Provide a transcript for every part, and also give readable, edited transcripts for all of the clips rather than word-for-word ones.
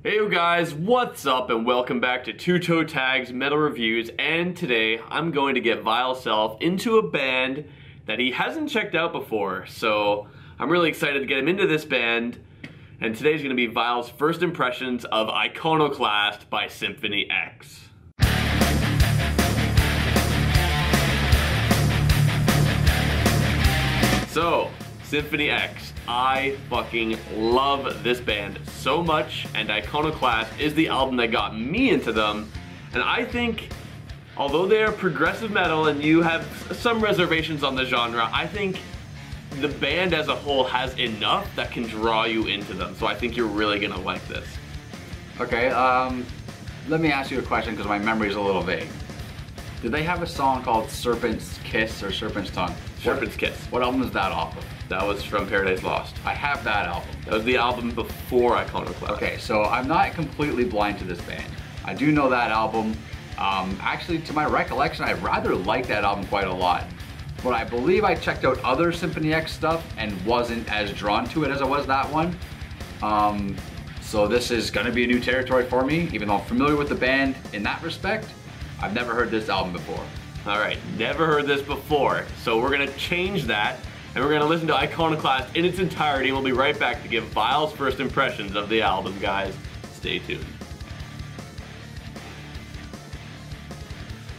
Hey you guys, what's up and welcome back to Toe Tags Metal Reviews, and today I'm going to get Vile's self into a band that he hasn't checked out before, so I'm really excited to get him into this band, and today's going to be Vile's first impressions of Iconoclast by Symphony X. So, Symphony X. I fucking love this band so much, and Iconoclast is the album that got me into them. And I think, although they are progressive metal and you have some reservations on the genre, I think the band as a whole has enough that can draw you into them. So I think you're really gonna like this. Okay, let me ask you a question because my memory is a little vague. Did they have a song called Serpent's Kiss or Serpent's Tongue? Serpent's Kiss. What album is that off of? That was from Paradise Lost. I have that album. That was the album before Iconoclast. Okay, so I'm not completely blind to this band. I do know that album. Actually, to my recollection, I rather like that album quite a lot. But I believe I checked out other Symphony X stuff and wasn't as drawn to it as I was that one. So this is gonna be a new territory for me, even though I'm familiar with the band in that respect. I've never heard this album before. All right, never heard this before. So we're gonna change that, and we're gonna listen to Iconoclast in its entirety. We'll be right back to give Vile's first impressions of the album, guys. Stay tuned.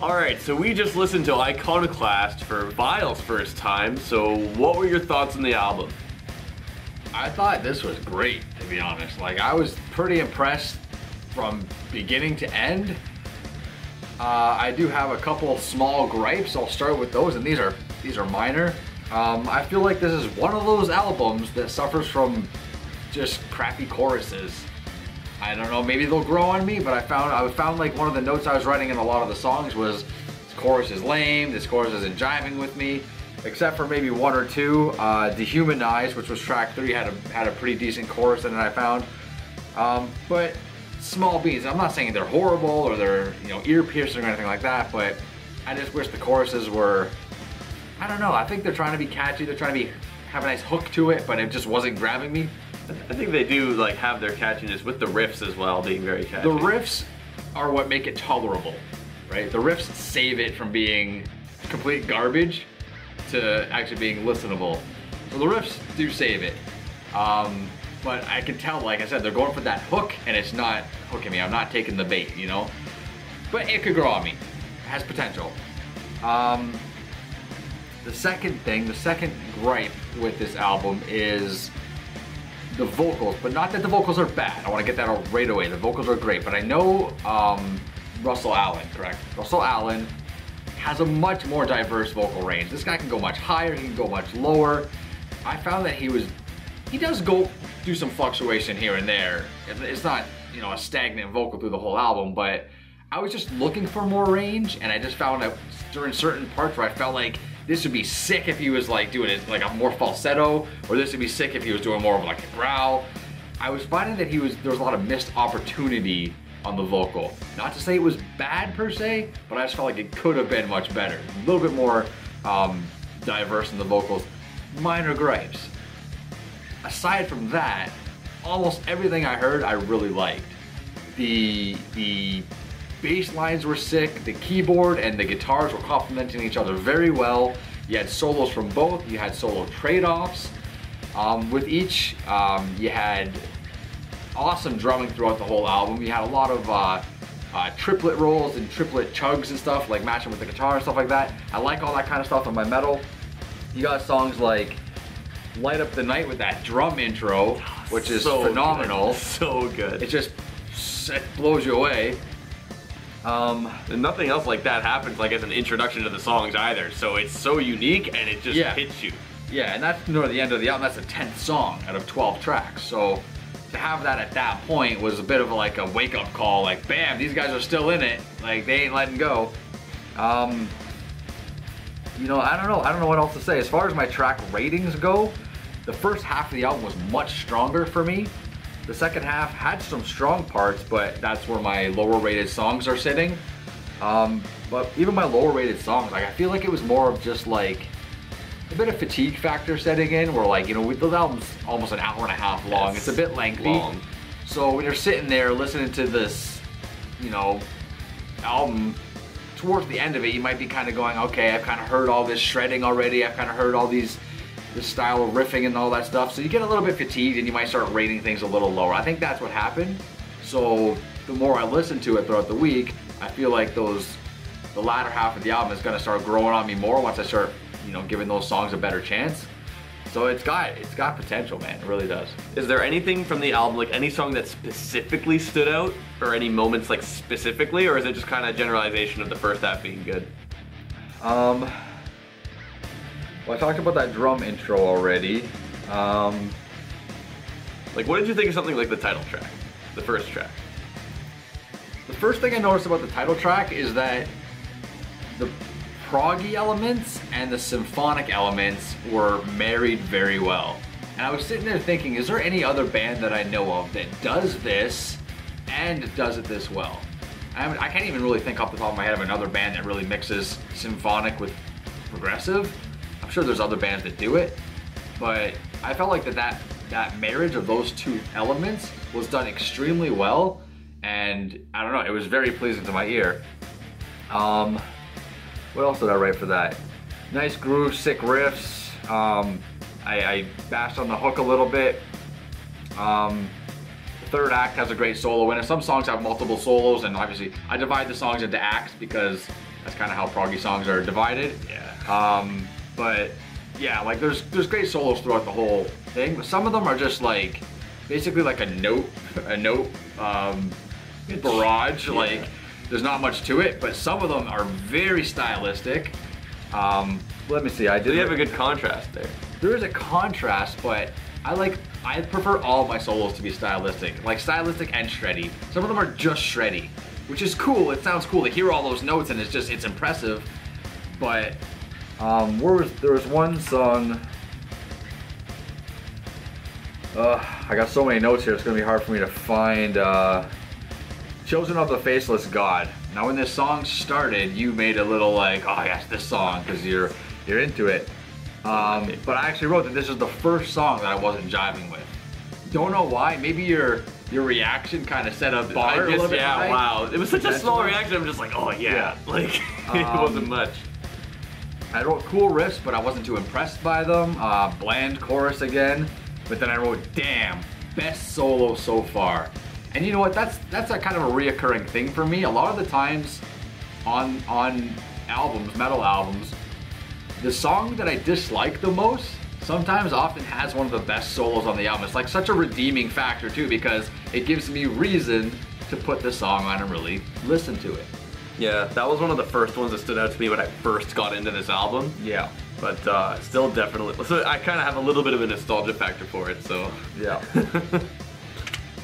All right, so we just listened to Iconoclast for Vile's first time. So what were your thoughts on the album? I thought this was great, to be honest. Like, I was pretty impressed from beginning to end. I do have a couple small gripes. I'll start with those, and these are minor. I feel like this is one of those albums that suffers from just crappy choruses. I don't know, maybe they'll grow on me, but I found like one of the notes I was writing in a lot of the songs was this chorus is lame, this chorus isn't jiving with me, except for maybe one or two. Dehumanized, which was track 3, had a pretty decent chorus in it, I found. But small beats. I'm not saying they're horrible or they're, you know, ear-piercing or anything like that, but I just wish the choruses were, I don't know, I think they're trying to be catchy, they're trying to have a nice hook to it, but it just wasn't grabbing me. I think they do like have their catchiness with the riffs as well being very catchy. The riffs are what make it tolerable, right? The riffs save it from being complete garbage to actually being listenable. So the riffs do save it. But I can tell, like I said, they're going for that hook and it's not hooking me. I'm not taking the bait, you know? But it could grow on me. It has potential. The second gripe with this album is the vocals, but not that the vocals are bad. I want to get that out right away. The vocals are great, but I know Russell Allen, correct? Russell Allen has a much more diverse vocal range. This guy can go much higher, he can go much lower. I found that he does go do some fluctuation here and there. It's not, you know, a stagnant vocal through the whole album, but I was just looking for more range, and I just found that during certain parts where I felt like this would be sick if he was like doing it like a more falsetto, or this would be sick if he was doing more of like a growl. I was finding that there was a lot of missed opportunity on the vocal. Not to say it was bad per se, but I just felt like it could have been much better. A little bit more diverse in the vocals. Minor gripes. Aside from that, almost everything I heard I really liked. The bass lines were sick, the keyboard and the guitars were complementing each other very well. You had solos from both, you had solo trade-offs. With each, you had awesome drumming throughout the whole album. You had a lot of triplet rolls and triplet chugs and stuff, like matching with the guitar and stuff like that. I like all that kind of stuff on my metal. You got songs like Light Up the Night with that drum intro, which is so phenomenal. Good. So good. It blows you away. And nothing else like that happens like as an introduction to the songs either, so it's so unique and it just hits you. Yeah, and that's near the end of the album. That's the 10th song out of 12 tracks, so to have that at that point was a bit of like a wake-up call, like bam, these guys are still in it, like they ain't letting go. You know, I don't know what else to say. As far as my track ratings go, the first half of the album was much stronger for me. The second half had some strong parts, but that's where my lower rated songs are sitting. But even my lower rated songs, like I feel like it was more of just like a bit of fatigue factor setting in, where like, you know, the album's almost an hour and a half long. It's a bit lengthy. So when you're sitting there listening to this, you know, album, towards the end of it, you might be kind of going, okay, I've kind of heard all this shredding already. I've kind of heard all this style of riffing and all that stuff. So you get a little bit fatigued and you might start rating things a little lower. I think that's what happened. So the more I listen to it throughout the week, I feel like the latter half of the album is going to start growing on me more once I start, you know, giving those songs a better chance. So it's got potential, man. It really does. Is there anything from the album, like any song that specifically stood out, or any moments like specifically, or is it just kind of generalization of the first half being good? Well, I talked about that drum intro already. Like, what did you think of something like the title track, the first track? The first thing I noticed about the title track is that the proggy elements and the symphonic elements were married very well. And I was sitting there thinking, is there any other band that I know of that does this and does it this well? I can't even really think off the top of my head of another band that really mixes symphonic with progressive. I'm sure there's other bands that do it, but I felt like that marriage of those two elements was done extremely well, and I don't know, it was very pleasing to my ear. What else did I write for that? Nice groove, sick riffs. I bashed on the hook a little bit. The third act has a great solo in it. Some songs have multiple solos, and obviously I divide the songs into acts because that's kind of how proggy songs are divided. Yeah. But yeah, like there's great solos throughout the whole thing, but some of them are just like basically like a note barrage. Yeah. Like there's not much to it, but some of them are very stylistic. Let me see. Do you have a good contrast there? There is a contrast, but I prefer all my solos to be stylistic, like stylistic and shreddy. Some of them are just shreddy, which is cool. It sounds cool to hear all those notes, and it's impressive. But there was one song. I got so many notes here. It's gonna be hard for me to find. Chosen of the Faceless God. Now, when this song started, you made a little like, oh yes, this song, because you're into it. But I actually wrote that this is the first song that I wasn't jiving with. Don't know why. Maybe your reaction kind of set a bar a little bit high. Wow. It was such a small reaction. I'm just like, oh yeah. Like, it wasn't much. I wrote cool riffs, but I wasn't too impressed by them. Bland chorus again. But then I wrote, damn, best solo so far. And you know what? That's a kind of a reoccurring thing for me. A lot of the times on albums, metal albums, the song that I dislike the most sometimes often has one of the best solos on the album. It's like such a redeeming factor too, because it gives me reason to put the song on and really listen to it. Yeah, that was one of the first ones that stood out to me when I first got into this album. Yeah. But still definitely, so I kind of have a little bit of a nostalgia factor for it, so. Yeah.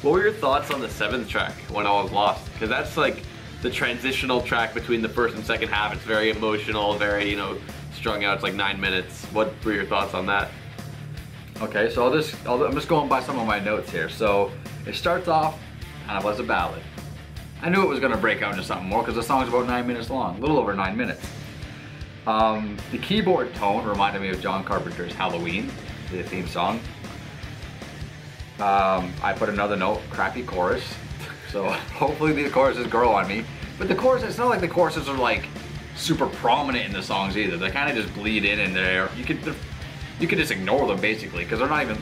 What were your thoughts on the 7th track, When All Is Lost? Because that's like the transitional track between the first and second half. It's very emotional, very, you know, strung out. It's like 9 minutes. What were your thoughts on that? Okay, so I'm just going by some of my notes here. So it starts off kind of as a ballad. I knew it was going to break out into something more because the song's about 9 minutes long, a little over 9 minutes. The keyboard tone reminded me of John Carpenter's Halloween, the theme song. I put another note, crappy chorus. So hopefully the choruses grow on me. But the chorus, it's not like the choruses are like super prominent in the songs either. They kind of just bleed in there. You could just ignore them basically because they're not even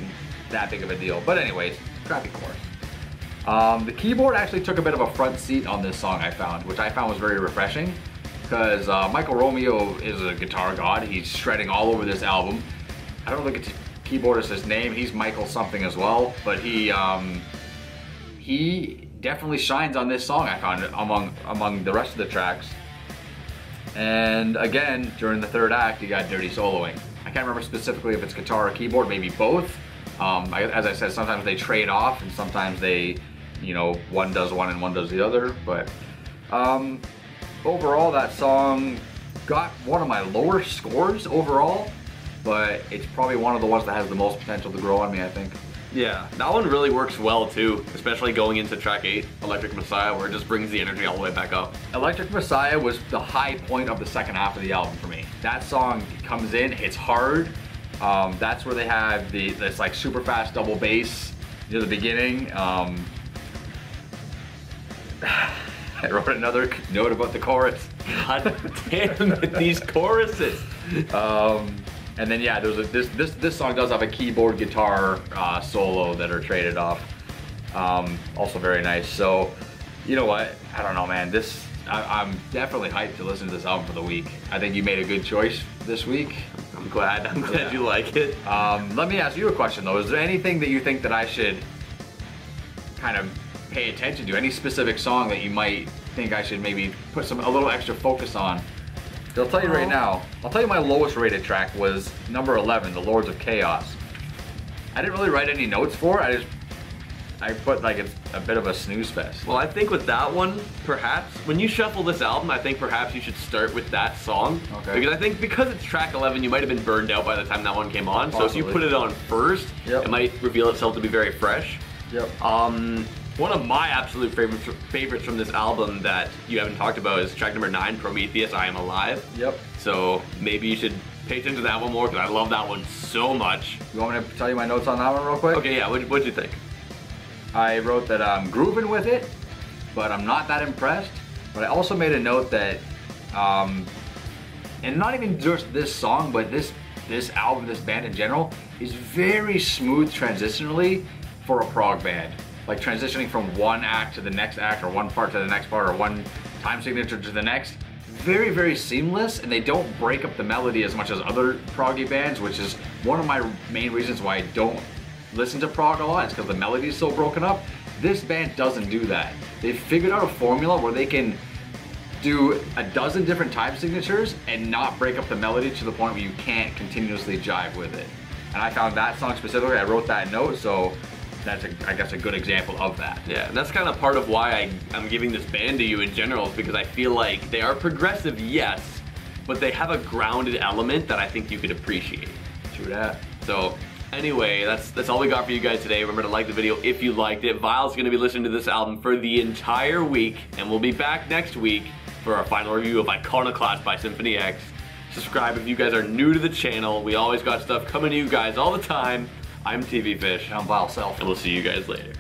that big of a deal. But anyways, crappy chorus. The keyboard actually took a bit of a front seat on this song, I found, which I found was very refreshing because Michael Romeo is a guitar god. He's shredding all over this album. I don't think it's keyboardist his name. He's Michael something as well, but he definitely shines on this song. I found it among the rest of the tracks. And again, during the third act, you got dirty soloing. I can't remember specifically if it's guitar or keyboard, maybe both. As I said, sometimes they trade off, and sometimes they, you know, one does one and one does the other. But overall, that song got one of my lower scores overall. But it's probably one of the ones that has the most potential to grow on me, I think. Yeah, that one really works well too, especially going into track 8, Electric Messiah, where it just brings the energy all the way back up. Electric Messiah was the high point of the second half of the album for me. That song comes in, it's hard. That's where they have this like super fast double bass near the beginning. I wrote another note about the chorus. God damn it, these choruses. And then yeah, this song does have a keyboard guitar solo that are traded off. Also very nice. So, you know what? I don't know, man. I'm definitely hyped to listen to this album for the week. I think you made a good choice this week. I'm glad you like it. Let me ask you a question though. Is there anything that you think that I should kind of pay attention to? Any specific song that you might think I should maybe put a little extra focus on? I'll tell you right now. I'll tell you my lowest rated track was number 11, The Lords of Chaos. I didn't really write any notes for it. I put like it's a bit of a snooze fest. Well, I think with that one, perhaps, when you shuffle this album, I think perhaps you should start with that song. Okay. Because I think because it's track 11, you might have been burned out by the time that one came on. Possibly. So if you put it on first, Yep. it might reveal itself to be very fresh. Yep. One of my absolute favorites from this album that you haven't talked about is track number 9, Prometheus, I Am Alive. Yep. So maybe you should pay attention to that one more because I love that one so much. You want me to tell you my notes on that one real quick? Okay, yeah, what'd you think? I wrote that I'm grooving with it, but I'm not that impressed. But I also made a note that, and not even just this song, but this album, this band in general, is very smooth transitionally for a prog band. Like transitioning from one act to the next act, or one part to the next part, or one time signature to the next. Very, very seamless, and they don't break up the melody as much as other proggy bands, which is one of my main reasons why I don't listen to prog a lot. It's because the melody is so broken up. This band doesn't do that. They've figured out a formula where they can do a dozen different time signatures and not break up the melody to the point where you can't continuously jive with it. And I found that song specifically, I wrote that note, so that's, I guess, a good example of that. Yeah, and that's kind of part of why I'm giving this band to you in general, is because I feel like they are progressive, yes, but they have a grounded element that I think you could appreciate. True that. So, anyway, that's all we got for you guys today. Remember to like the video if you liked it. Vile's going to be listening to this album for the entire week, and we'll be back next week for our final review of Iconoclast by Symphony X. Subscribe if you guys are new to the channel. We always got stuff coming to you guys all the time. I'm TV Fish. I'm Vile Self. And we'll see you guys later.